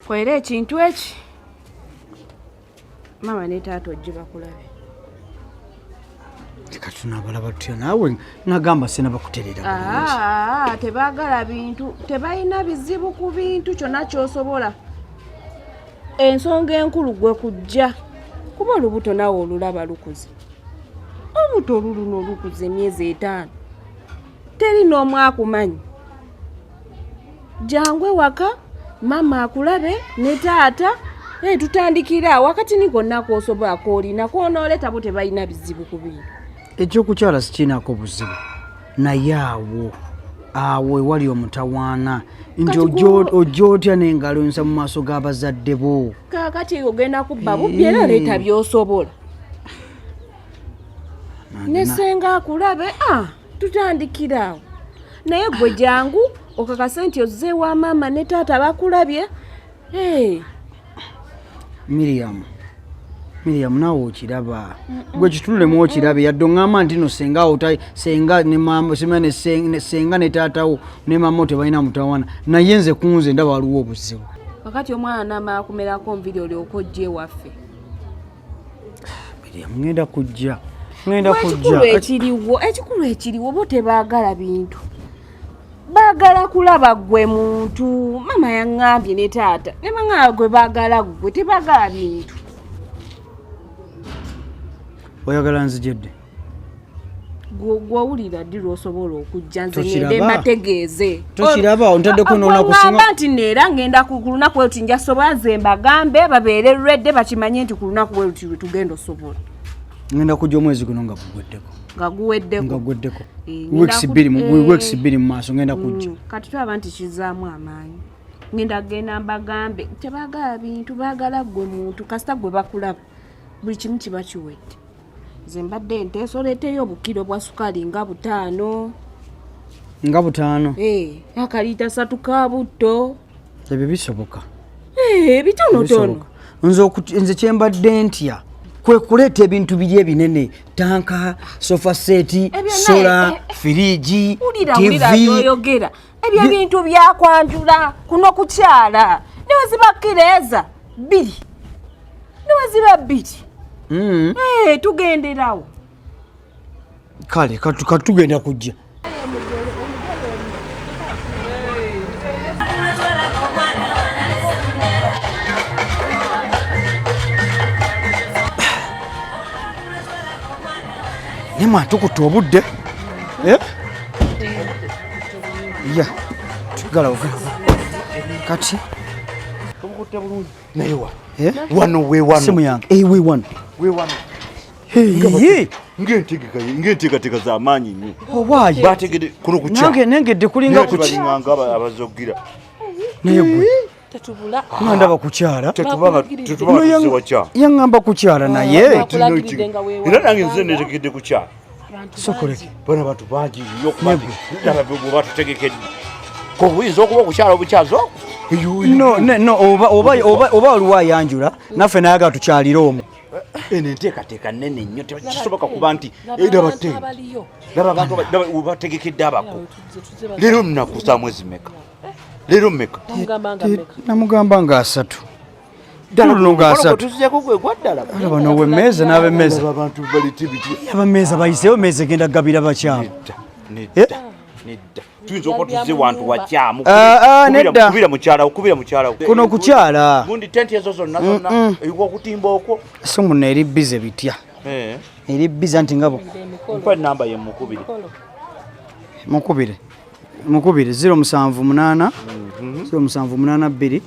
Kwera ekintu eki mama ne taata ojje bakulabe. Katunaabalaba tutya naawe nagamba sina bakuterera bulungi. Tebaagala bintu, tebalina bizibu ku bintu kyonna ky'osobola. Ensonga enkulu gwe kujja kuba olubuto naawe olulaba lukuze. Obuto oluno lukuze emyezi 5. Teri n'omu akumanyi. Jangu ewaka mama akulabe ne taata tutandikira wakati niko nako osobola koolina kwonooleta bo tebalina bizibu ku bintu. Ekyokukyala sikiinaako buzibu naye awo ewali omutawaana nti ojja otya n'engalo nsa mu maaso g'abazadde bo. Kaakati ogenda kubba bubbi era leeta by'osobola. Ne senga akulabe tutandikiraawo. Naye gwe jangu okakase nti ozze wa maama ne taata bakulabye. Miriam naawe okiraba gwe kitulemu okirabe yadde oŋŋamba nti no senga ne maama senga ne taatawo ne maama tebalina mutawaana naye nze kunze ndaba waliwo obuzibu. Kakati omwana namala kumerako nviri olyoka ojja ewaffe. Miriam ngenda kujja. Ekikulu ekiriwo bo tebaagala bintu. Baagala kulaba gwe muntu. Mama yaŋŋambye ne taata ne baŋŋamba gwe baagala gwe tebaagala bintu. Oyagala nzijedde? Gw'owulira ddi lw'osobola okujja nze ngende mbategeeze. Tokiraba ontaddeko n'olunaku singa. Nti neera ngenda ku lunaku lwe nja sobola nze mbagambe babeere lwedde bakimanye nti ku lunaku lwe tugenda osobola. Ngenda kujja omwezi guno nga guweddeko. Nga guweddeko. Weeks 2 mu maaso ngenda kujja. Kati tulaba nti kizaamu amaanyi. Ngenda genda mbagambe tebaagala bintu baagala gwe muntu kasita gwe bakulaba. Buli kimu kiba kiwedde. Nze mbadde nteesoleteyo obukiro bwa sukaali nga 5. Nga 5? Akaliita 3 ka butto. Ebyo bisoboka. Bitonotono. Nze kyembadde ntya kwe kuleeta ebintu biri ebinene, tanka, sofa seti, sola, firiji, TV. Oyogera ebyo ebintu byakwanjula kuno kukyala niwe zibakkireza 2 niwe ziba 2. Tugenderawo. Kale katugenda kujja. Nema tukutte obudde. Tugala kati tukutte bulungi naye wano we wano simu yange we wano ngenteekateeka z'amaanyi nnyo. Owaayi bategedde kuno ku kya nengedde kulinga ku balinganga abazogira naye gwe ngandaba kukyala tetubanga tuziwa yaŋŋamba kukyala naye era nange nze netegedde ku kyala sokoleke bana bantu bangi nnyo okubalaba bwe batutegekedde ko buyinza okuba okukyala obukyazo oba waliwo ayanjula naffe nayagala tukyalire omwo. Eno enteekateeka nnene nnyo tekisoboka kuba nti laba abantu bategekedde abako. Leero nnaku za mwezi mmeka? Leero mmeka? Namugamba nga 3. Ddala luno nga 3. Tuzijjako gwe gwaddala. Alaba nowe mmeeza n'abemmeeza. Abantu bali tibiti. Abemmeeza bayiseewo mmeeza egenda gabira bakyalo. Nedda. Tuyinza okuba tuzze wantu wakyamu. Nedda. Okubira mukyala. Kuno kukyala. Gundi tenti ezo zonna okutimba okwo. So muno eri bize bitya. Eri biza nti ngabo. Mpa namba ye mukubire 078 078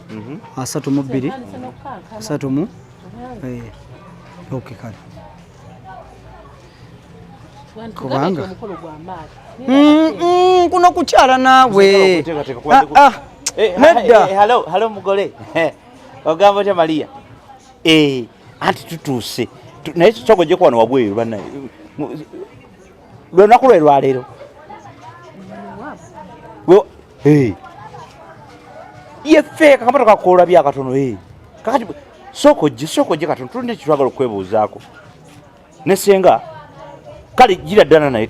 32 3 okay kale kubanga kuno kukyala naawe. Nedda. Hello mugole. Ogamba otya Maria? Anti tutuuse naye kisoko gye kwano wabweru bannaye lwenaku lwe lwaleero yeffeeka kamata kakoola byakatono kakati soko gye katono tulinde kitwagala okwebuuzaako ne senga kale gira ddana naye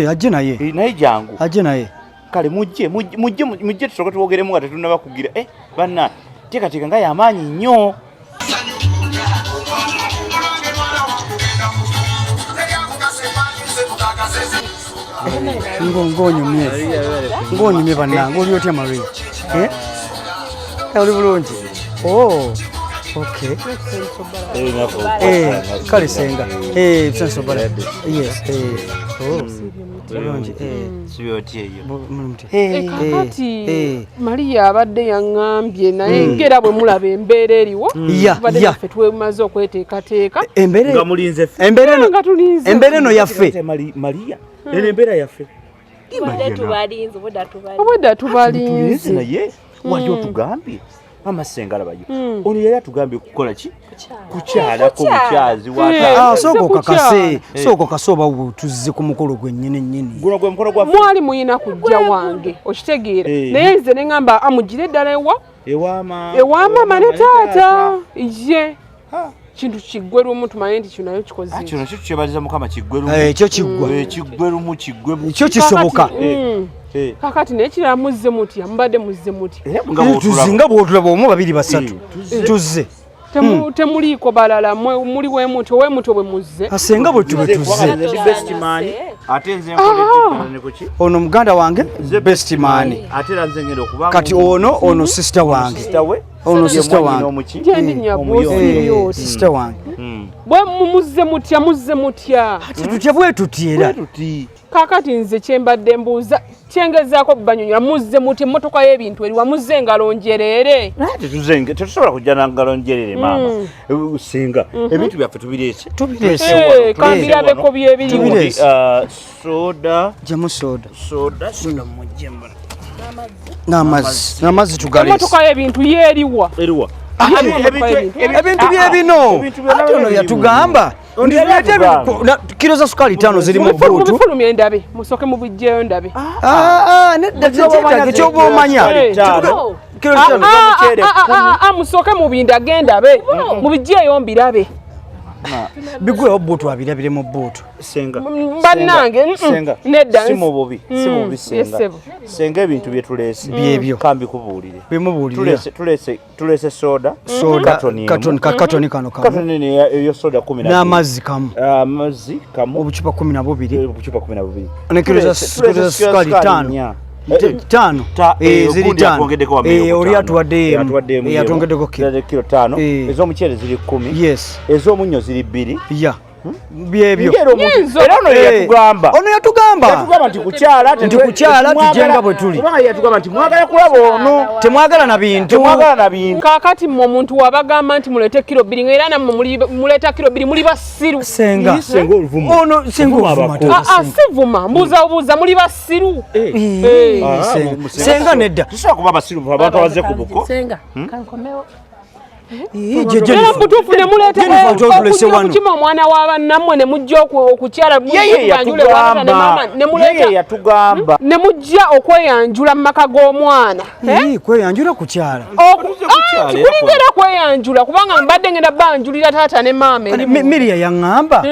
ajje naye jangu ajje naye kale mujje tusoke tuwogeremu nga tetunaba kugira banna teekateeka nga y'amaanyi nnyo. ng'onyumye bannange oli otya Marie? Oli bulungi? Okay. Kale senga. Sensobala. Yes. Bulungi. Kakati Maria abadde yaŋŋambye naye ngera bwe mulaba embeera eriwo badde naffe twemaze okweteekateeka nga mulinze embeera eno yaffe Maria eno embeera yaffe obwedda tubalinze naye wali otugambye amasenga alabayo ono yali atugambye kukola ki kukyalako bukyazi sooka kase oba tuzze ku mukolo gwennyini guno gwe mukolo gwa mwali muyina kujja wange okitegeera naye nze ne ŋŋamba amugire ddala ewamaama ne taata ye kintu kiggwe lumu tumanye nti kino nayo kikoze kino kyo kyebaliza Mukama kiggwe lumu ekyo kiggwe ekyo kisoboka kakati naye kirala muzze mutya mubadde muzze mutya tuzze nga bw'otulaba omu babiri basatu tuzze temuliiko balala muli wemuti bwe muzze asenga bwe tube tuzze ate nze nkolekiki ono muganda wange best man ate era nze ngenda okuba kati ono sister wange ono sister wange gyendinya bwosiriyoti sister wange bwe muzze mutya tutya bwe tutyera kakati nze kyembadde mbuuza kyengezaako banyonyola muzze muti emmotoka y'ebintu eriwa muzze engalo njereere tetusobola kujja na ngalo njereere maama singa ebintu byaffe tubireese kambirabeko byebiriwo soda jamu soda mujjemba n'amazzi tugaleese emmotoka y'ebintu yeeriwa ebintu byebino ate ono yatugamba kilo za sukali 5 ziri mu buutu mufulumye ndabe musoke mubijjeyo ndabe nedda kyetaaga kyoba omanya musoke mubindage ndabe mubijjeyo mbirabe bigwewo buutu abirabire mu buutu bannange nedda si mububi senga ebintu byetuleese byebyo kambikubuulire bimubuulire tuleese soda katoni kano eyo soda 10 n'amazzi kamu obucupa 12 ne kilo za sukali 5 ziri 5 oli atuwadde yatwongeddeko kilo 5 ez'omuceere ziri 10 yes ez'omunnyo ziri 2 byebyo era ono yatugamba nti kukyala tujenga bwe tuli yatugamba nti mwagala kulaba ono temwagala na bintu kakati mmwe omuntu wabagamba nti muleete kilo 2 era nammwe muleeta kilo 2 muli basiru senga ono senga sivuma mbuuza muli basiru senga nedda tusobola kuba basiru abantu abaze ku buko kankomewo era mutuufu ne muleeta okukima omwana w'abannammwe ne mujja okukyala ne mujja okweyanjula mu maka g'omwana kweyanjula kukyala kulingera kweyanjula kubanga mbadde ngenda banjulira taata ne maama Miria yaŋŋamba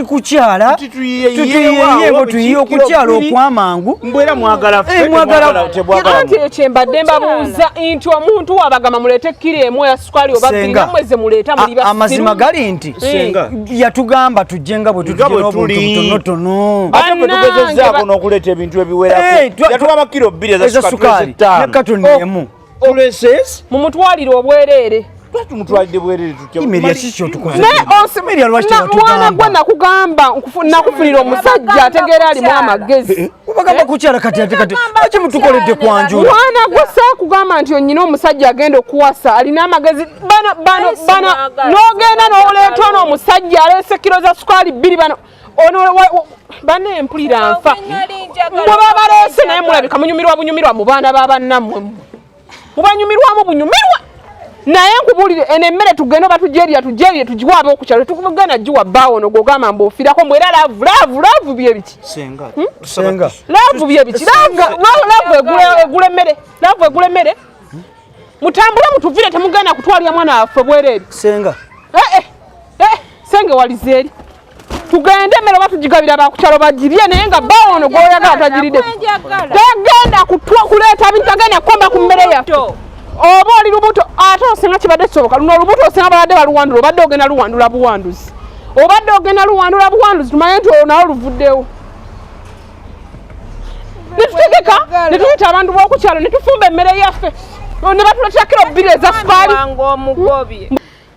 kukyala tutuyeyeko tuyiye okukyala okwamangu mbwera mwagala anti ekyo mbadde mbabuuza nti omuntu wabagamba muleete kiro emu ya sukali amazima gali nti yatugamba tujjenga bwe tutonotono ate bwe tugezezaako n'okuleeta ebintu ebiwerako yatugamba kilo 2 eza sukali ne katoni emu mumutwalire obwereere tumutwalidde bwereere Miria kiki otukoze mwana gwe nakugamba nakufunira omusajja ategeera alimu amagezi bagamba kukyala kati aki mutukoledde kwanjula mwana gwe saakugamba nti onyina omusajja agenda okuwasa alina amagezi bano n'ogenda n'oleeta n'omusajja aleese kilo za sukali 2 bano bane empulira nfa mwe babaleese naye mulabika bunyumirwa mu baana b'abannammwe mubanyumirwamu bunyumirwa naye nkubuulire eno emmere tugenda oba tujeerye tugiwaabe okukyalo tukugenda giwa bbaawo ono gwogamba mbuofiirako mbwera laavu byebiki laavu byebiki laavu egula emmere mutambule mutuvire temugenda kutwalya mwana waffe bwereeri senga senge walize eri tugende emmere oba tugigabira bakukyalo bagirye naye nga bbaawo ono gwoyagala tagiridde tagenda kuleeta bintu agenda kukomba ku mmere yaffe oba oli lubuto ate osinga kibadde kisoboka luno olubuto osinga balade baluwandula obadde ogenda luwandula buwanduzi obadde ogenda luwandula buwanduzi tumanye nti olwo nawe oluvuddewo netutegeka netuyita abantu b'okukyalo netufumba emmere yaffe ne batuletera kiro 2 eza sukaali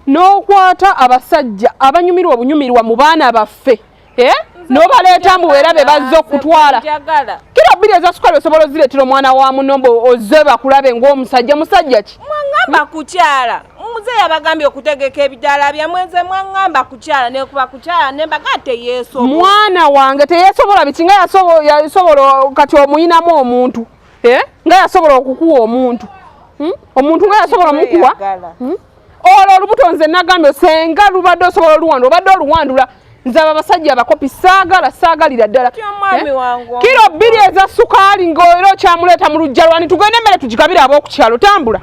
n'okwata abasajja abanyumirwa obunyumirwa mu baana baffe n'obaleeta mbu weerabe bazze okutwala kiro 2 eza sukaali osobola ozireetera omwana wa munombo ozze bakulabe ng'omusajja musajja ki mwaŋŋamba kukyala muzeeyi abagambye okutegeka ebidaala byamwe nze mwaŋŋamba kukyala nekuba kukyala nembaga teyeesobola mwana wange teyeesobola biki nga yasobola kati omuyinamu omuntu nga yasobola okukuwa omuntu omuntu nga yasobola omukuwa olwo olubuto nze nagambye senga lubadde osobola oluwandula obadde oluwandula nze abo abasajja abakopi saagalira ddala kiro 2 eza sukaali ng'oera okyamuleeta mu lujja lwani tugende emmere tugikabire ab'okukyalo tambula